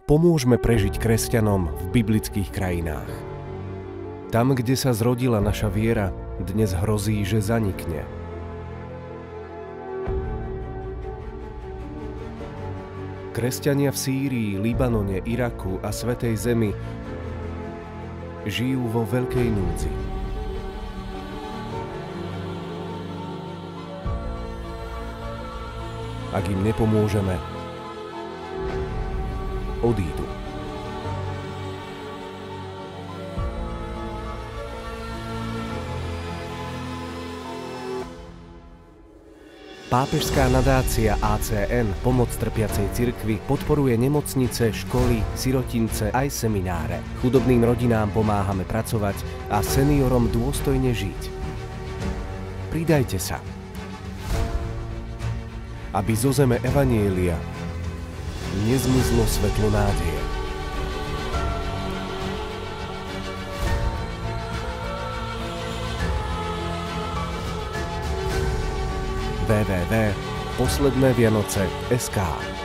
Pomôžme prežiť kresťanom v biblických krajinách. Tam, kde sa zrodila naša viera, dnes hrozí, že zanikne. Kresťania v Sýrii, Libanone, Iraku a Svätej Zemi žijú vo veľkej núdzi. Ak im nepomôžeme, odídu. Pápežská nadácia ACN Pomoc trpiacej cirkvi podporuje nemocnice, školy, sirotince aj semináre. Chudobným rodinám pomáhame pracovať a seniorom dôstojne žiť. Pridajte sa, aby zo zeme evanjelia nezmizlo svetlo nádeje. www.poslednevianoce.sk